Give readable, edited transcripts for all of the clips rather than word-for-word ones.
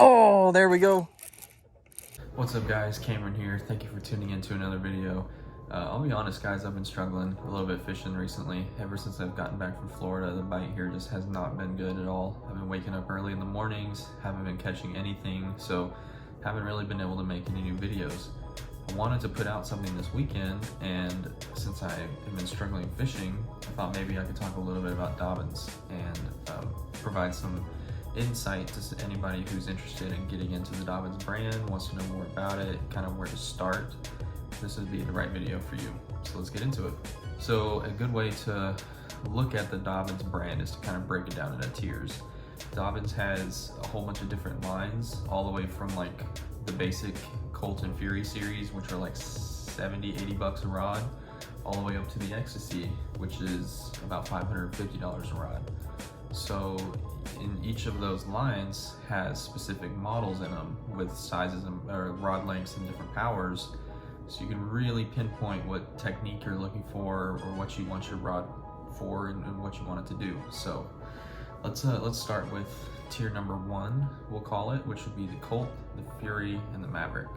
Oh, there we go. What's up guys, Cameron here. Thank you for tuning in to another video. I'll be honest guys, I've been struggling a little bit fishing recently. Ever since I've gotten back from Florida, the bite here just has not been good at all. I've been waking up early in the mornings, haven't been catching anything, so haven't really been able to make any new videos. I wanted to put out something this weekend, and since I have been struggling fishing, I thought maybe I could talk a little bit about Dobyns and provide some insight to anybody who's interested in getting into the Dobyns brand, wants to know more about it, kind of where to start. This would be the right video for you. So let's get into it. So a good way to look at the Dobyns brand is to kind of break it down into tiers. Dobyns has a whole bunch of different lines, all the way from like the basic Colt and Fury series, which are like 70, 80 bucks a rod, all the way up to the Ecstasy, which is about $550 a rod. So in each of those lines has specific models in them with sizes and or rod lengths and different powers, so you can really pinpoint what technique you're looking for or what you want your rod for and what you want it to do. So let's start with tier number 1, we'll call it, which would be the Colt, the Fury, and the Maverick.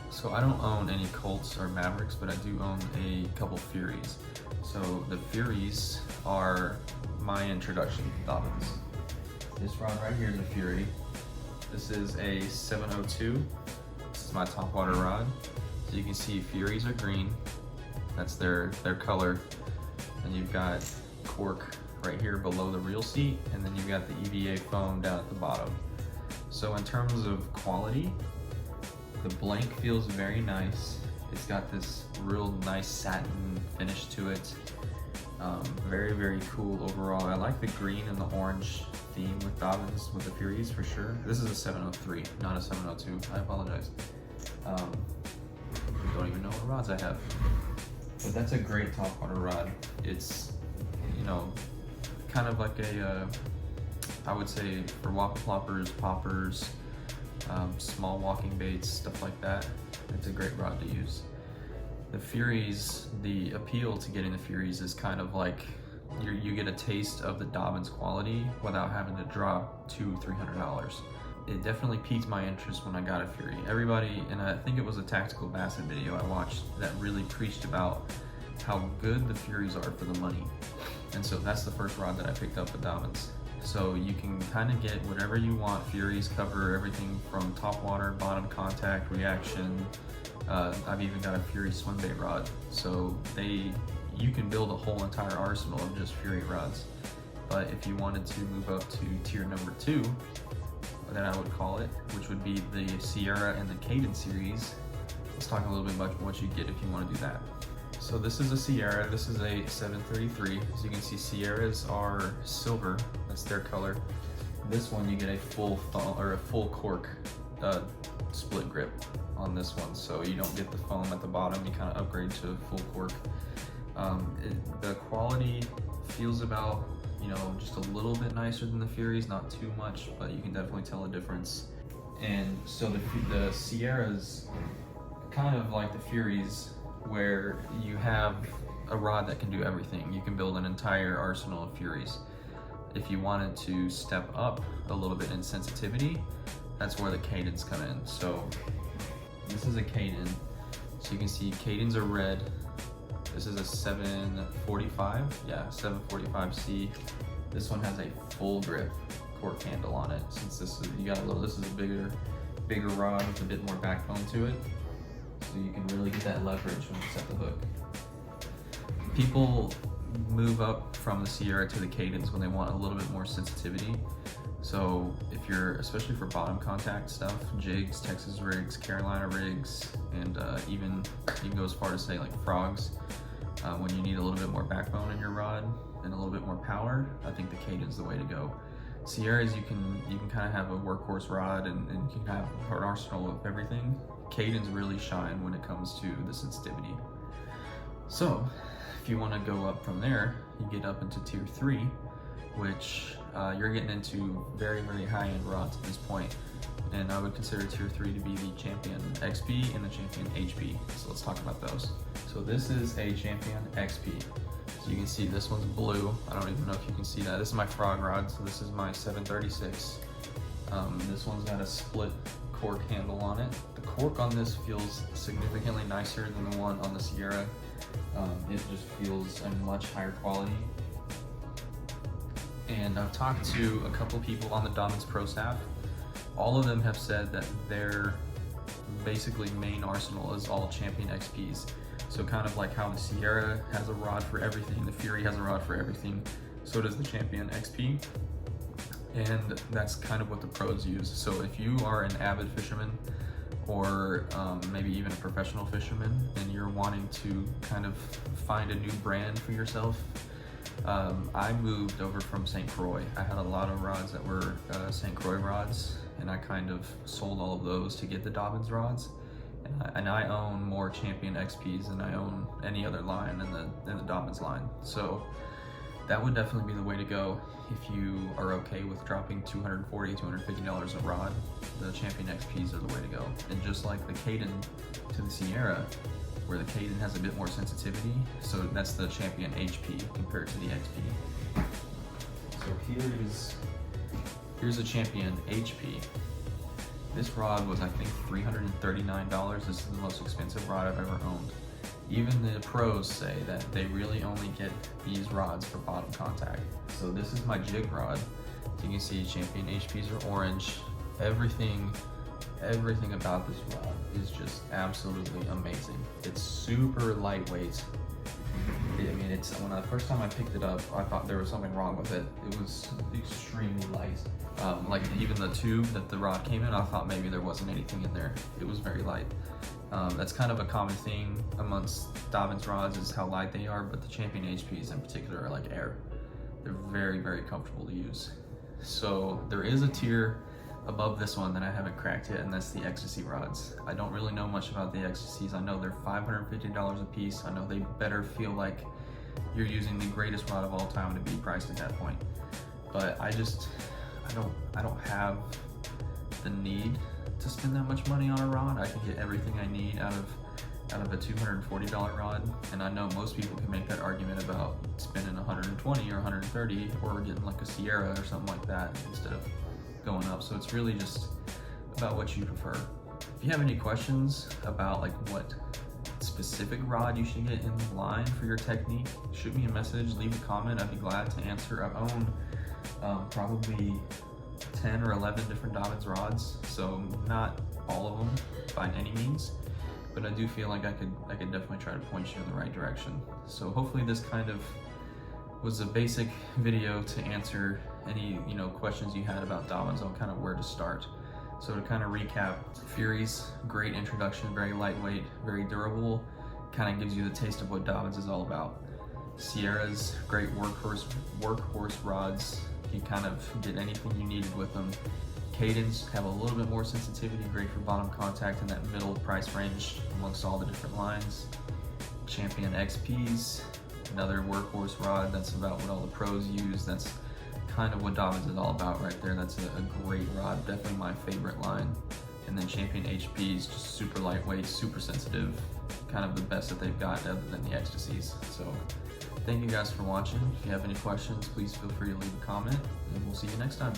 So I don't own any Colts or Mavericks, but I do own a couple Furies. So the Furies are my introduction to Dobyns. This rod right here is a Fury. This is a 702. This is my top water rod. So you can see Furies are green. That's their color. And you've got cork right here below the reel seat, and then you've got the EVA foam down at the bottom. So in terms of quality, the blank feels very nice. It's got this real nice satin finish to it. Very, very cool overall. I like the green and the orange theme with Dobyns, with the Furies for sure. This is a 703, not a 702. I apologize. Don't even know what rods I have. But that's a great top water rod. It's, you know, kind of like a, I would say for whopper ploppers, poppers, small walking baits, stuff like that. It's a great rod to use. The Furies, the appeal to getting the Furies is kind of like you get a taste of the Dobyns quality without having to drop $200-300. It definitely piqued my interest when I got a Fury. Everybody, and I think it was a Tactical Basset video I watched that really preached about how good the Furies are for the money. And so that's the first rod that I picked up with Dobyns. So you can kind of get whatever you want. Furies cover everything from top water, bottom contact, reaction. I've even got a Fury swim bait rod. So you can build a whole entire arsenal of just Fury rods. But if you wanted to move up to tier number 2, that I would call it, which would be the Sierra and the Cadence series, let's talk a little bit about what you get if you want to do that. So this is a Sierra, this is a 733. As you can see, Sierras are silver, that's their color. This one you get a full foam, or a full cork split grip on this one, so you don't get the foam at the bottom, you kind of upgrade to full cork. The quality feels about, you know, just a little bit nicer than the Furies, not too much, but you can definitely tell a difference. And so the Sierras, kind of like the Furies, where you have a rod that can do everything. You can build an entire arsenal of Furies. If you wanted to step up a little bit in sensitivity, that's where the Cadence come in. So this is a Cadence. So you can see Cadence are red. This is a 745, yeah, 745C. This one has a full grip cork handle on it. Since this is, this is a bigger rod with a bit more backbone to it. So you can really get that leverage when you set the hook. People move up from the Sierra to the Cadence when they want a little bit more sensitivity. So if you're, especially for bottom contact stuff, jigs, Texas rigs, Carolina rigs, and even you can go as far to say like frogs, when you need a little bit more backbone in your rod and a little bit more power, I think the Cadence is the way to go. Sierras, you can kind of have a workhorse rod and you can have an arsenal of everything. Cadence really shine when it comes to the sensitivity. So if you want to go up from there, you get up into tier 3, which you're getting into very, very high-end rods at this point. And I would consider tier 3 to be the Champion XP and the Champion HP. So let's talk about those. So this is a Champion XP. So you can see this one's blue. I don't even know if you can see that. This is my frog rod, so this is my 736. This one's got a split cork handle on it. The cork on this feels significantly nicer than the one on the Sierra. It just feels a much higher quality. And I've talked to a couple people on the Dobyns Pro staff. All of them have said that their basically main arsenal is all Champion XPs. So kind of like how the Sierra has a rod for everything, the Fury has a rod for everything, so does the Champion XP. And that's kind of what the pros use. So if you are an avid fisherman, or maybe even a professional fisherman, and you're wanting to kind of find a new brand for yourself, I moved over from St. Croix. I had a lot of rods that were St. Croix rods, and I kind of sold all of those to get the Dobyns rods. And I own more Champion XPs than I own any other line in the Dobyns line. So that would definitely be the way to go if you are okay with dropping $240, $250 a rod. The Champion XPs are the way to go. And just like the Caden to the Sierra, where the Caden has a bit more sensitivity, so that's the Champion HP compared to the XP. So here's a Champion HP. This rod was, I think, $339. This is the most expensive rod I've ever owned. Even the pros say that they really only get these rods for bottom contact. So this is my jig rod. So you can see Champion HPs are orange. Everything about this rod is just absolutely amazing. It's super lightweight. I mean, when the first time I picked it up, I thought there was something wrong with it. It was extremely light. Like even the tube that the rod came in, I thought maybe there wasn't anything in there. It was very light. That's kind of a common thing amongst Dobyns rods, is how light they are, but the Champion HPs in particular are like air. They're very, very comfortable to use. So there is a tier above this one that I haven't cracked yet, and that's the Ecstasy rods. I don't really know much about the Ecstasies. I know they're $550 a piece. I know they better feel like you're using the greatest rod of all time to be priced at that point. But I don't have the need to spend that much money on a rod. I can get everything I need out of a $240 rod, and I know most people can make that argument about spending $120 or $130 or getting like a Sierra or something like that instead of going up. So it's really just about what you prefer. If you have any questions about like what specific rod you should get in the line for your technique, shoot me a message, leave a comment. I'd be glad to answer. I own probably 10 or 11 different Dobyns rods, so not all of them by any means, but I do feel like I could definitely try to point you in the right direction. So hopefully this kind of was a basic video to answer any questions you had about Dobyns on kind of where to start. So to kind of recap, Fury's great introduction, very lightweight, very durable, kind of gives you the taste of what Dobyns is all about. Sierra's great workhorse rods. You kind of get anything you needed with them. Cadens have a little bit more sensitivity, great for bottom contact in that middle price range amongst all the different lines. Champion XPs, another workhorse rod. That's about what all the pros use. That's kind of what Dobyns is all about right there. That's a great rod, definitely my favorite line. And then Champion HPs, just super lightweight, super sensitive, kind of the best that they've got other than the Ecstasies. So thank you guys for watching. If you have any questions, please feel free to leave a comment, and we'll see you next time.